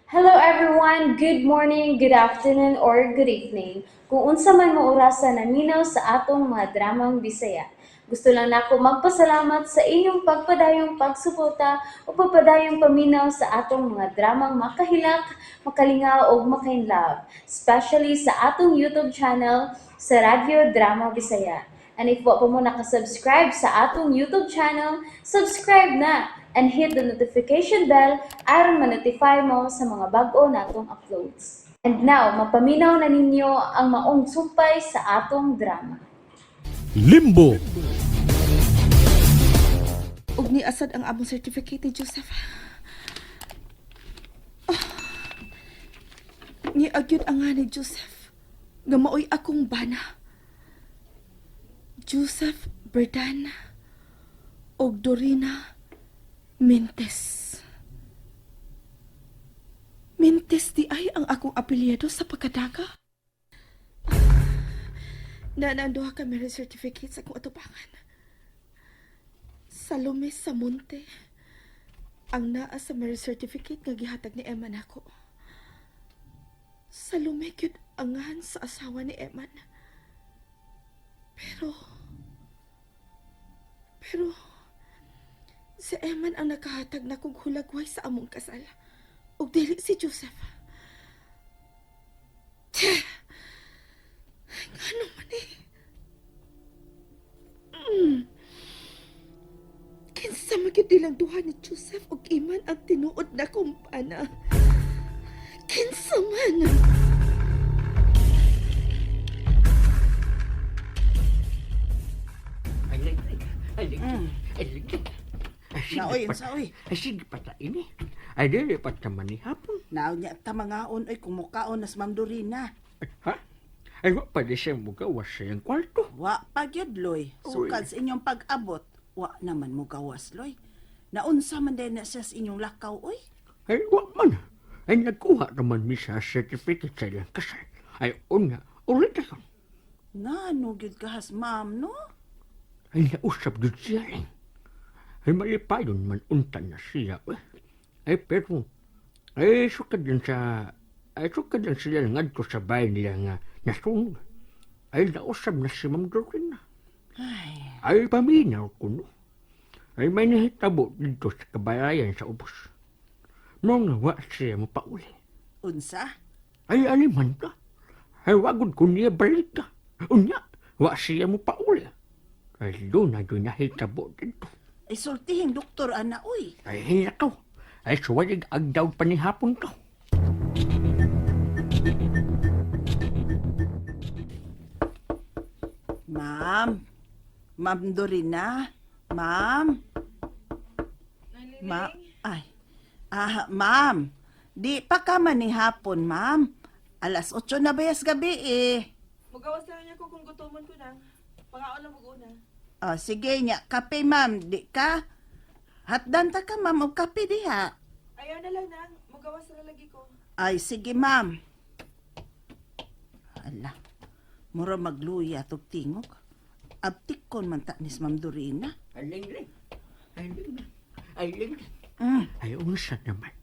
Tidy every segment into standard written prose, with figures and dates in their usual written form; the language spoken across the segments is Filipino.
Hello everyone, good morning, good afternoon, or good evening. Kung unsa man mo orasan naminaw sa atong mga dramang Bisaya. Gusto lang nako magpasalamat sa inyong pagpadayong pagsuporta o pagpadayong paminaw sa atong mga dramang makahilak, makalingaw o makainlove, especially sa atong YouTube channel sa Radyo Drama Bisaya. And if wa pa mo nakasubscribe sa atong YouTube channel, subscribe na and hit the notification bell aron ma-notify mo sa mga bag-o natong uploads. And now, mapaminaw na ninyo ang maong sumpay sa atong drama. Limbo. Ug ni asad ang among certificate ni Joseph. Ni agyud ang nga ni Joseph nga maoy akong bana. Joseph Berdan og Dorina Mentes. Mentes di ay ang akong apelyido sa pagkadaga. Nananduha ka marriage certificate sa akong atubangan. Salome sa Monte ang naa sa marriage certificate nga gihatag ni Eman ako. Salome gyud angan sa asawa ni Eman. Pero si Eman ang nakahatag na kong hulagway sa among kasal. Ug dili si Joseph. Ngano man eh. Kinsa magyud ilang duha ni Joseph ug Iman ang tinuod na kumpana. Kinsa man. Naoy, unsa oy? Sige pa ta ini. Ay dili pa ta manihapon. Naaw niya ta mangaon oy kumukaon nas Ma'am Dorina. Ha? Ay wa pa di siya mugawas sa iyang kwarto. Wa pa gyud loy. Sukad sa inyong pag-abot, wa naman mo gawas loy. Naunsa man din na siya sa inyong lakaw oy. Ay wa man. Ay nagkuha naman mi sa certificate sa iyang kasal. Ay una, ulit ako. Ngano gyud kahas ma'am no? Ay nausap doon siya rin. Ay malipayon man untan na siya. Ay pero, ay sukad din siya ngadto sa bahay nila nga nasunog. Ay nausap na si Ma'am Dorina. Ay paminaw ko no. Ay may nahitabo dito sa kabayayan sa ubos. Nung wa siya mo pa uli. Unsa? Ay aliman ka. Ay wagod ko niya balik ka. Unya, wa siya mo pa uli. Ay doon na doon nahitabo dito. Ay sultihing doktor ana oy. Ay hinakaw. Ay suwalig agdaw panihapon to. Ma'am. Ma'am Dorina. Ma'am. Ay. Ma'am. Di pa ka man ni hapon, ma'am. Alas 8 na bayas gabi eh. Mugawas lang niya ko kung gutomon ko na. Pangaon lang mag-una. Sige nya, kape ma'am, di ka? Hatdan ta ka ma'am, og kape diha. Ayaw na lang nang. Mugawas na lagi ko. Ay, sige ma'am. Ala, mura magluya tog tingog. Abtikon man ta nis Ma'am Dorina. Ay lingling. Ay lingling. Ay lingling. Ay unsa naman.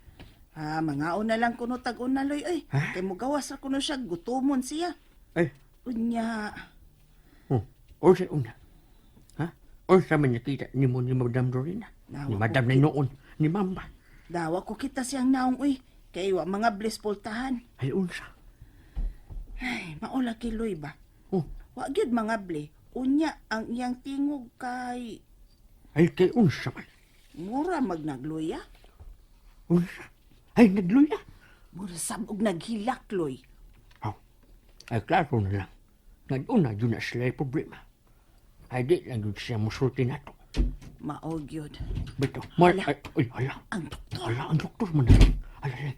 Mangaon na lang kuno tag-una loy oy. Ha? Kay mo gawas ra kuno siya, gutomon siya. Ay, Unya, unsa una. Ha? Unsa man nakita ni mo ni Madam Dorina? Nawa Ni ko Madam na noon. Ni Mamba. dawa ko kita siyang naong oy. Kay wa mga blissful tahan. Ay unsa. Ay, maula kay loy ba? Oh, Wa gyud mga ble. Unya ang iyang tingog kay ay kay unsa man. mura magnagluya. Unsa? Ay nagluya. Mura sabog naghilak loy. Oh. Ay klaro na lang. Nag-una yun na sila yung problema. Ay di lang yun siya musulti na to. Mao gyud. Beto. Ala. Ay, ay, ala. Ang doktor. Ala, ang doktor man na. Ala, ala.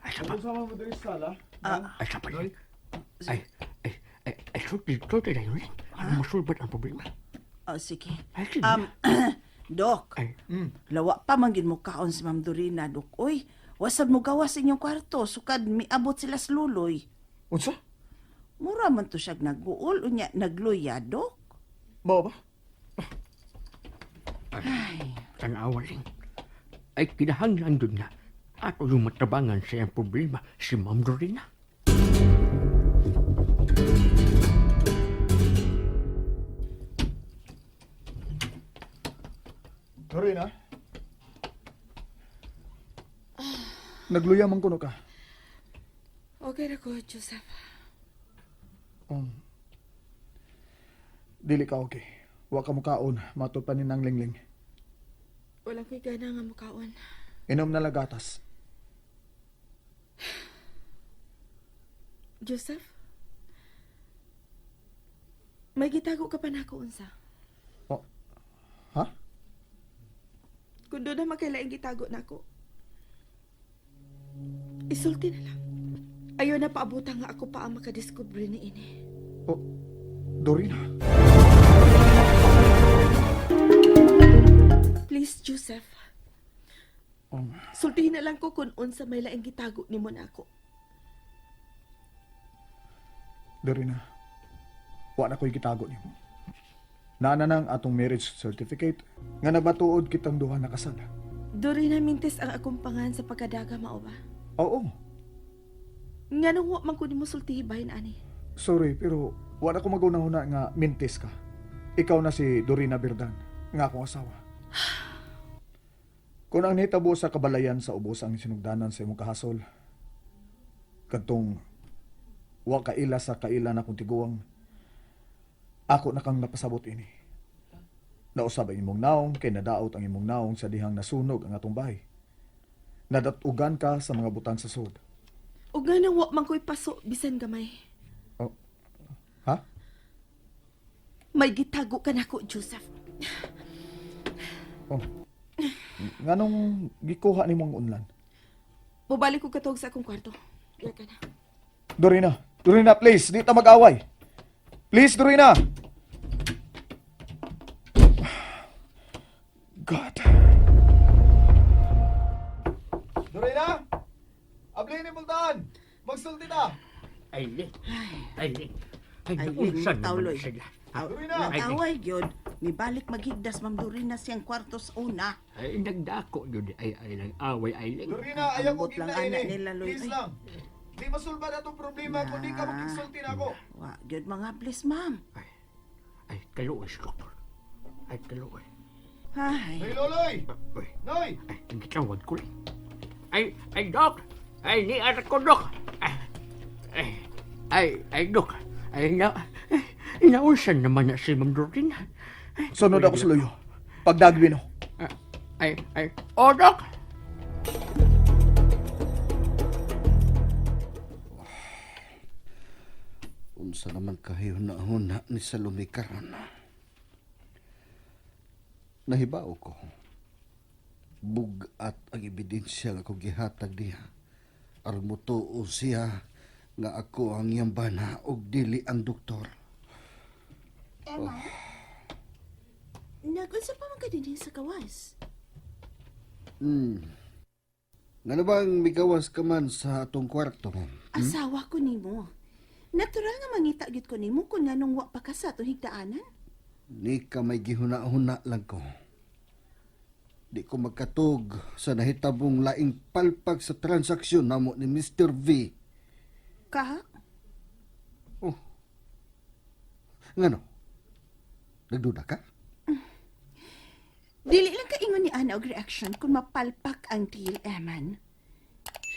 Ay, sa pa. Sama mo diri sa sala? Ay, sa pa. Ay, sulti na yun. Ano masulbat ang problema? Sige. Ay, sige. Dok, Ay, lawa pa manggid mo kaon si Ma'am Dorina, Dok. Uy, wasad mo gawas sa inyong kwarto, sukad miabot sila sa luloy. Unsa? Mura man to siya nag-uol, unya nagluya, Dok. Mao ba? tanawa rin. Ay, kinahanglan doon na Ato yung matabangan sa iyang problema si Ma'am Dorina. Dorina? Nagluya man kuno ka. Okay na ko, Joseph. Dili ka okay. Wa ka mukaon, matod pa ni nang lingling. Walang ko'y gana nga mukaon. Inom na lagatas. Joseph? May gitago ka pa na ako, unsa? Oh. Ha? Kung doon na magkailaing gitago na ako, isulti na lang. Ayaw na paabutan nga ako pa ang makadiscover ni ini. Oh. Dorina. Please, Joseph. Um, Sultihin na lang ko kung unsa may laing gitago ni mo na ako. Dorina. Wa na ko'y gitago nimo. Naana nang atong marriage certificate nga nabatuod kitang duha na kasal. Doon na mintis ang akong pangan sa pagkadaga, mao ba? Oo. Nga nung wa man ko ni mo sultihibahin, ani. Sorry, pero wala ko magunahuna nga mintis ka. Ikaw na si Dorina Berdan, nga akong asawa. Kung ang nitabo sa kabalayan sa ubos ang sinugdanan sa imong kahasol, kadtong wa kaila sa kaila na kung tiguang, ako na kang napasabot ini. Nausab ang imong naong, kay nadaot ang imong naong sa dihang nasunog ang atong bahay. Nadatugan ka sa mga butang sa sud. O nga nang wa man ko'y paso, bisan gamay. Oh. Ha? May gitago ka na ko, Joseph. Oh. Nganong gikuha ni mong unlan? Mubalik ko katog sa akong kwarto. Diya ka na. Dorina, Dorina, please, di ta mag-away. Please, Dorina. God. Dorina, abli ni multaan. Magsulti ta. Ay, Ay, naunsan tawloy. naman sila. Dorina. Nag-away yun. Nibalik maghigdas, Ma'am Dorina, siyang kwartos una. Ay, nagdako yun. Ay, nag-away, ay. Dorina, ayaw ko Ambot lang ginain anak eh. nila, Loy. Please Ay. lang. Di masulba na itong problema kung di ka magigsulti na ako. Wa, yun mga please, ma'am. Ay, kaluoy si doktor. Ay, kaluoy. Ay, Hey, Loloy! Ay, Noy! ang gitawad ko lang. Ay, Dok! Ay, ni anak ko, Dok! Ay, Dok! Naunsan naman na si Ma'am Dorina. Sunod ako sa luyo. Pagdagwi no. Dok! Unsa naman kahihuna-huna ni Salome karon? Nahibaw ko. Bugat ang ebidensya nga kong gihatag niya. Aron mo tuo siya nga ako ang iyang bana og dili ang doktor. Emma. Nag-unsa pa man ka din sa kawas? Nga bang migawas ka man sa atong kwarto? Asawa ko nimo. Natural nga mangita gid ko nimo kung nganong wa pa ka sa atong higdaanan. Ni ka may gihuna-huna lang ko. Di ko magkatog sa nahitabong laing palpag sa transaksyon namo ni Mr. V. Ka? Ngano? Nagduda ka? Dili lang ka ingon ni Ana og reaction kung mapalpak ang deal, Eman.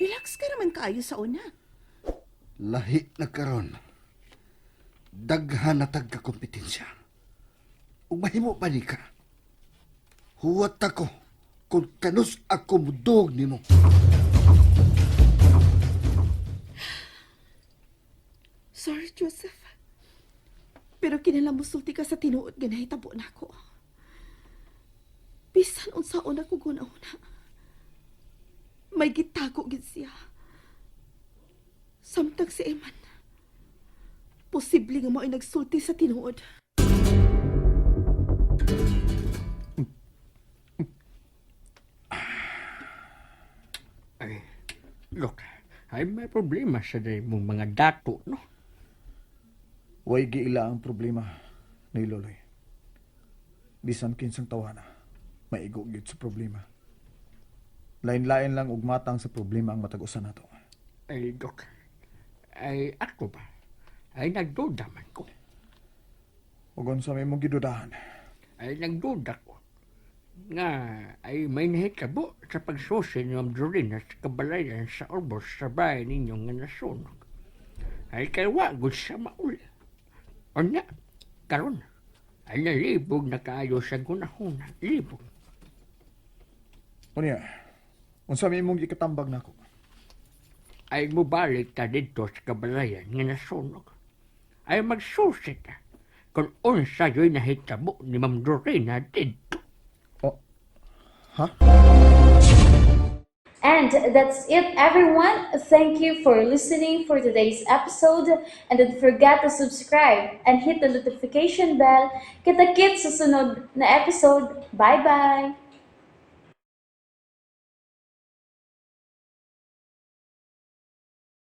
Relax ka naman kaayo sa una. Lahi na karon. Daghan na tagka-kompetensya. Ug mahimo pa ni ka. Huwat ako kung kanus ako mudog nimo. Sorry, Joseph. Pero kinala mo sulti ka sa tinuod nga nahitabo na ako. Bisan unsaon ako guna-una. May gitago gid siya. Samtang si Eman. Posible nga mo ay nagsulti sa tinuod. Ay, Dok, ay may problema sa mong mga dato, no? Way giila ang problema ni Loloy. Bisan kinsang tawana, maigo gid sa problema. Lain-lain lang ug matang sa problema ang matag-usan nato. Ay, Dok. Ay, ako ba? Ay, nagduda man ko. Ug unsa may mong gidudahan? Ay, nagduda ko. Nga, ay may nahitabo sa pagsusi ni Ma'am Dorina sa kabalayan sa ubos sa bahay ninyong nga nasunog. Ay, kay wagod sa mauli. O na, karon, ay nalibog na kaayo sa gunahuna. Libog. Unya, unsa may mong gikatambag nako? Ay mubalik ta dito sa kabalayan nga nasunog. Ay magsusi ta kung unsa yo'y nahitabo ni Ma'am Dorina dito. Ha? And that's it, everyone. Thank you for listening for today's episode. And don't forget to subscribe and hit the notification bell. Kita-kits sa sunod na episode. Bye-bye!